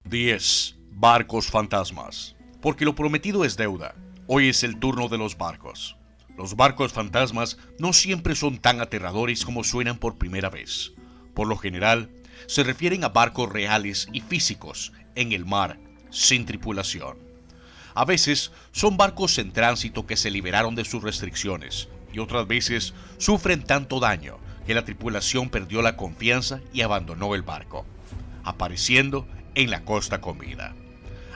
10. Barcos fantasmas. Porque lo prometido es deuda. Hoy es el turno de los barcos. Los barcos fantasmas no siempre son tan aterradores como suenan por primera vez. Por lo general, se refieren a barcos reales y físicos en el mar, sin tripulación. A veces son barcos en tránsito que se liberaron de sus restricciones y otras veces sufren tanto daño que la tripulación perdió la confianza y abandonó el barco, apareciendo en la costa con vida.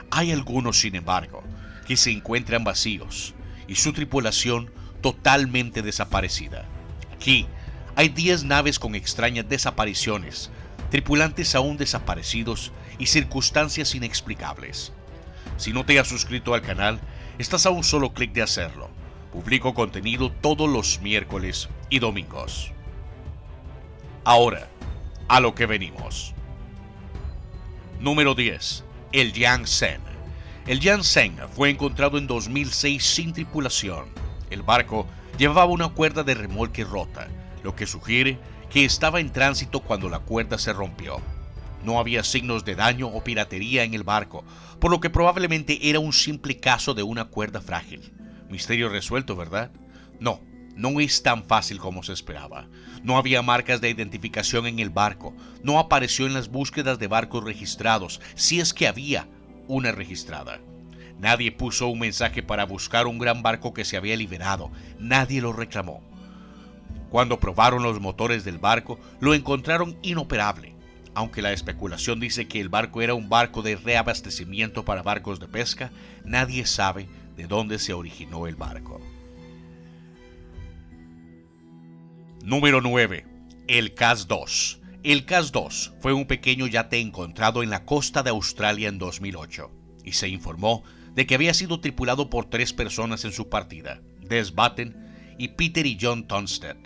Hay algunos, sin embargo, que se encuentran vacíos y su tripulación totalmente desaparecida. Aquí hay 10 naves con extrañas desapariciones, tripulantes aún desaparecidos y circunstancias inexplicables. Si no te has suscrito al canal, estás a un solo clic de hacerlo. Publico contenido todos los miércoles y domingos. Ahora, a lo que venimos. Número 10. El Yangtze. El Yangtze fue encontrado en 2006 sin tripulación. El barco llevaba una cuerda de remolque rota, lo que sugiere que estaba en tránsito cuando la cuerda se rompió. No había signos de daño o piratería en el barco, por lo que probablemente era un simple caso de una cuerda frágil. Misterio resuelto, ¿verdad? No, no es tan fácil como se esperaba. No había marcas de identificación en el barco, no apareció en las búsquedas de barcos registrados, si es que había una registrada. Nadie puso un mensaje para buscar un gran barco que se había liberado, nadie lo reclamó. Cuando probaron los motores del barco, lo encontraron inoperable. Aunque la especulación dice que el barco era un barco de reabastecimiento para barcos de pesca, nadie sabe de dónde se originó el barco. Número 9. El Cas-2. El Cas-2 fue un pequeño yate encontrado en la costa de Australia en 2008 y se informó de que había sido tripulado por 3 personas en su partida, Des Batten y Peter y John Tunstead.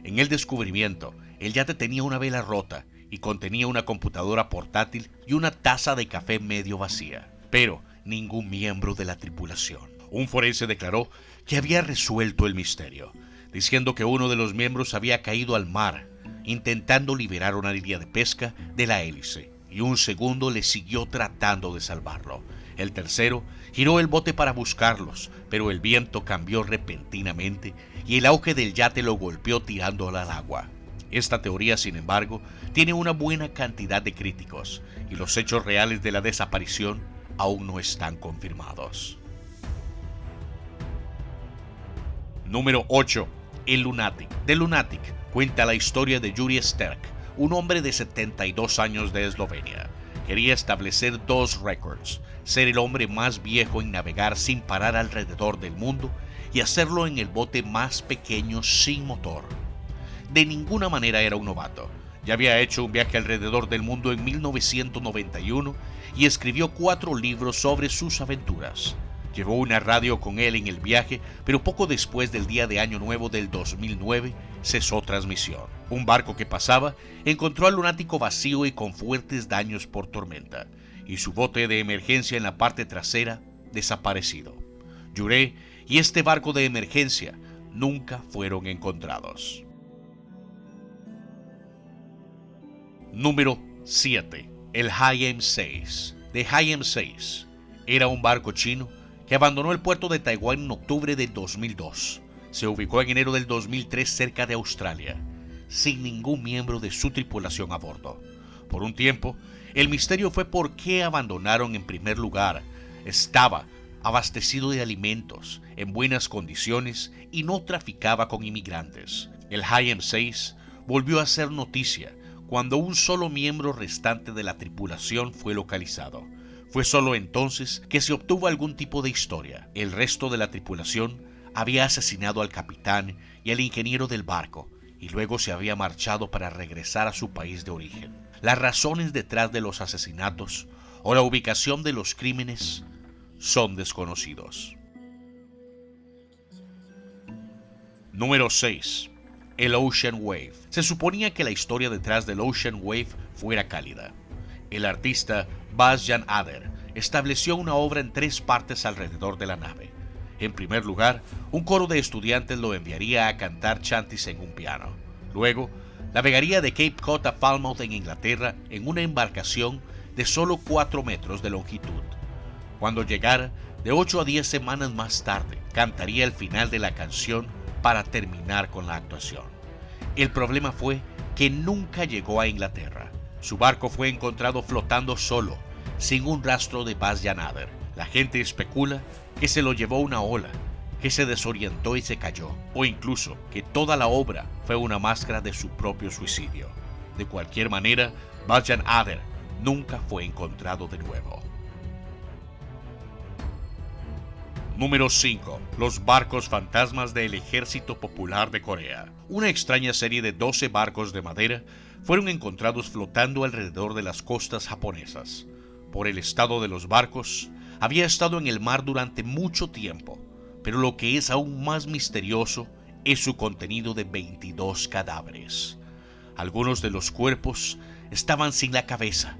En el descubrimiento, el yate tenía una vela rota y contenía una computadora portátil y una taza de café medio vacía, pero ningún miembro de la tripulación. Un forense declaró que había resuelto el misterio, diciendo que uno de los miembros había caído al mar intentando liberar una línea de pesca de la hélice y un segundo le siguió tratando de salvarlo. El tercero giró el bote para buscarlos, pero el viento cambió repentinamente y el auge del yate lo golpeó tirándolo al agua. Esta teoría, sin embargo, tiene una buena cantidad de críticos y los hechos reales de la desaparición aún no están confirmados. Número 8. El Lunatic. The Lunatic cuenta la historia de Yuri Sterk, un hombre de 72 años de Eslovenia. Quería establecer 2 récords: ser el hombre más viejo en navegar sin parar alrededor del mundo y hacerlo en el bote más pequeño sin motor. De ninguna manera era un novato. Ya había hecho un viaje alrededor del mundo en 1991 y escribió 4 libros sobre sus aventuras. Llevó una radio con él en el viaje, pero poco después del día de Año Nuevo del 2009 cesó transmisión. Un barco que pasaba encontró al lunático vacío y con fuertes daños por tormenta, y su bote de emergencia en la parte trasera desaparecido. Yuri y este barco de emergencia nunca fueron encontrados. Número 7. El HM-6. The HM-6 era un barco chino que abandonó el puerto de Taiwán en octubre de 2002. Se ubicó en enero del 2003 cerca de Australia, sin ningún miembro de su tripulación a bordo. Por un tiempo, el misterio fue por qué abandonaron en primer lugar. Estaba abastecido de alimentos, en buenas condiciones y no traficaba con inmigrantes. El HM-6 volvió a ser noticia cuando un solo miembro restante de la tripulación fue localizado. Fue solo entonces que se obtuvo algún tipo de historia. El resto de la tripulación había asesinado al capitán y al ingeniero del barco y luego se había marchado para regresar a su país de origen. Las razones detrás de los asesinatos o la ubicación de los crímenes son desconocidos. Número 6. El Ocean Wave. Se suponía que la historia detrás del Ocean Wave fuera cálida. El artista Bas Jan Ader estableció una obra en 3 partes alrededor de la nave. En primer lugar, un coro de estudiantes lo enviaría a cantar chantis en un piano. Luego, navegaría de Cape Cod a Falmouth en Inglaterra en una embarcación de solo 4 metros de longitud. Cuando llegara, de 8 a 10 semanas más tarde, cantaría el final de la canción para terminar con la actuación. El problema fue que nunca llegó a Inglaterra. Su barco fue encontrado flotando solo, sin un rastro de Baz Janader. La gente especula que se lo llevó una ola, que se desorientó y se cayó, o incluso que toda la obra fue una máscara de su propio suicidio. De cualquier manera, Baz Janader nunca fue encontrado de nuevo. Número 5. Los barcos fantasmas del Ejército Popular de Corea. Una extraña serie de 12 barcos de madera fueron encontrados flotando alrededor de las costas japonesas. Por el estado de los barcos, había estado en el mar durante mucho tiempo, pero lo que es aún más misterioso es su contenido de 22 cadáveres. Algunos de los cuerpos estaban sin la cabeza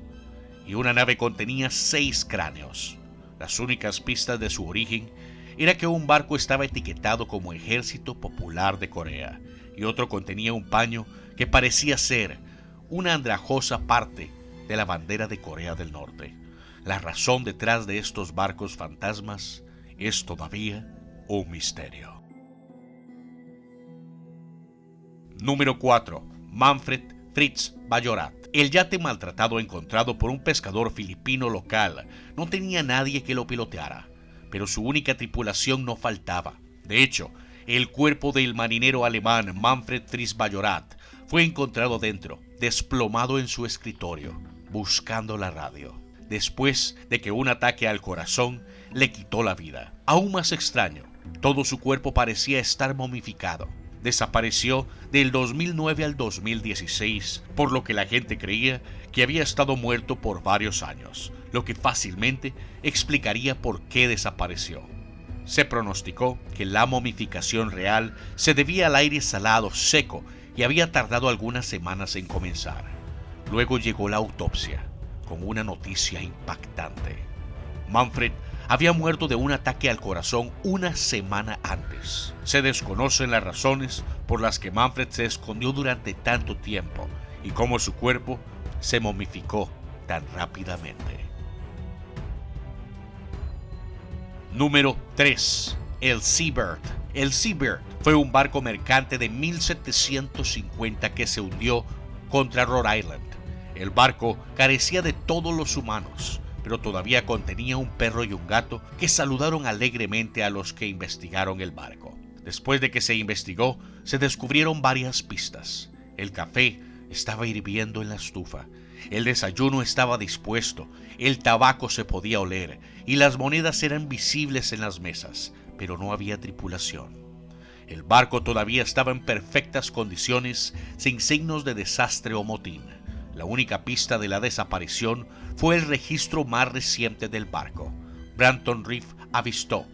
y una nave contenía 6 cráneos. Las únicas pistas de su origen era que un barco estaba etiquetado como Ejército Popular de Corea y otro contenía un paño que parecía ser una andrajosa parte de la bandera de Corea del Norte. La razón detrás de estos barcos fantasmas es todavía un misterio. Número 4. Manfred Fritz Bajorat. El yate maltratado encontrado por un pescador filipino local no tenía nadie que lo piloteara, pero su única tripulación no faltaba. De hecho, el cuerpo del marinero alemán Manfred Fritz Bajorat fue encontrado dentro, desplomado en su escritorio, buscando la radio, después de que un ataque al corazón le quitó la vida. Aún más extraño, todo su cuerpo parecía estar momificado. Desapareció del 2009 al 2016, por lo que la gente creía que había estado muerto por varios años, lo que fácilmente explicaría por qué desapareció. Se pronosticó que la momificación real se debía al aire salado seco y había tardado algunas semanas en comenzar. Luego llegó la autopsia, con una noticia impactante. Manfred había muerto de un ataque al corazón una semana antes. Se desconocen las razones por las que Manfred se escondió durante tanto tiempo y cómo su cuerpo se momificó tan rápidamente. Número 3. El Seabird. El Seabird fue un barco mercante de 1750 que se hundió contra Rhode Island. El barco carecía de todos los humanos, pero todavía contenía un perro y un gato que saludaron alegremente a los que investigaron el barco. Después de que se investigó, se descubrieron varias pistas. El café estaba hirviendo en la estufa, el desayuno estaba dispuesto, el tabaco se podía oler y las monedas eran visibles en las mesas, pero no había tripulación. El barco todavía estaba en perfectas condiciones, sin signos de desastre o motín. La única pista de la desaparición fue el registro más reciente del barco. Branton Reef avistó.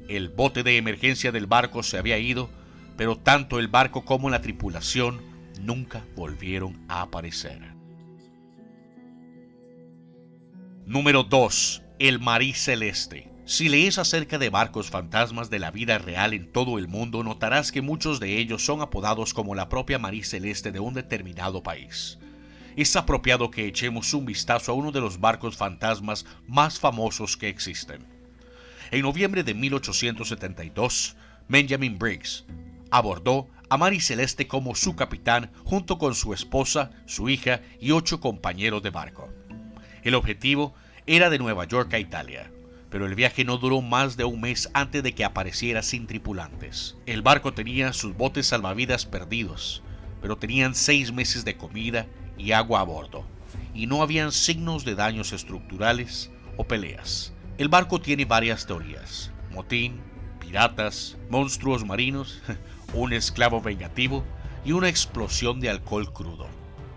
El bote de emergencia del barco se había ido, pero tanto el barco como la tripulación nunca volvieron a aparecer. Número 2. El Marie Celeste. Si lees acerca de barcos fantasmas de la vida real en todo el mundo, notarás que muchos de ellos son apodados como la propia Marie Celeste de un determinado país. Es apropiado que echemos un vistazo a uno de los barcos fantasmas más famosos que existen. En noviembre de 1872, Benjamin Briggs abordó a Marie Celeste como su capitán junto con su esposa, su hija y 8 compañeros de barco. El objetivo era de Nueva York a Italia, pero el viaje no duró más de un mes antes de que apareciera sin tripulantes. El barco tenía sus botes salvavidas perdidos, pero tenían 6 meses de comida y agua a bordo, y no habían signos de daños estructurales o peleas. El barco tiene varias teorías: motín, piratas, monstruos marinos, un esclavo vengativo y una explosión de alcohol crudo.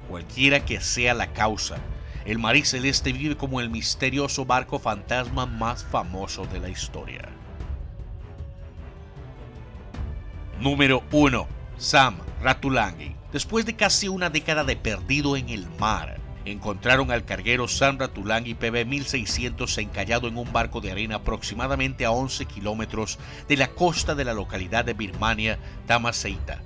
Cualquiera que sea la causa, el Marie Celeste vive como el misterioso barco fantasma más famoso de la historia. Número 1. Sam Ratulangi. Después de casi una década de perdido en el mar, encontraron al carguero Sam Ratulangi PB 1600 encallado en un barco de arena aproximadamente a 11 kilómetros de la costa de la localidad de Birmania, Tamaseita.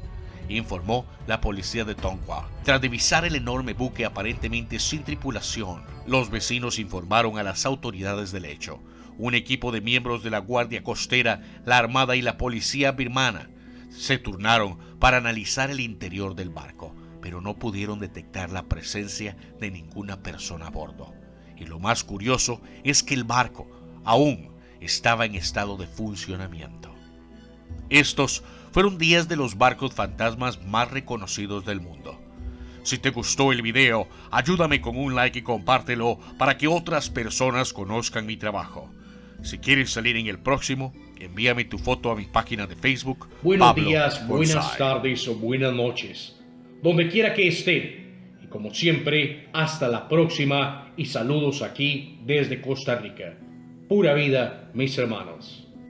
informó la policía de Tonghua. Tras divisar el enorme buque aparentemente sin tripulación, los vecinos informaron a las autoridades del hecho. Un equipo de miembros de la Guardia Costera, la Armada y la Policía birmana se turnaron para analizar el interior del barco, pero no pudieron detectar la presencia de ninguna persona a bordo. Y lo más curioso es que el barco aún estaba en estado de funcionamiento. Estos fueron 10 de los barcos fantasmas más reconocidos del mundo. Si te gustó el video, ayúdame con un like y compártelo para que otras personas conozcan mi trabajo. Si quieres salir en el próximo, envíame tu foto a mi página de Facebook. Buenos Pablo días, buenas Bonsai. tardes o buenas noches, donde quiera que estén. Y como siempre, hasta la próxima y saludos aquí desde Costa Rica. Pura vida, mis hermanos.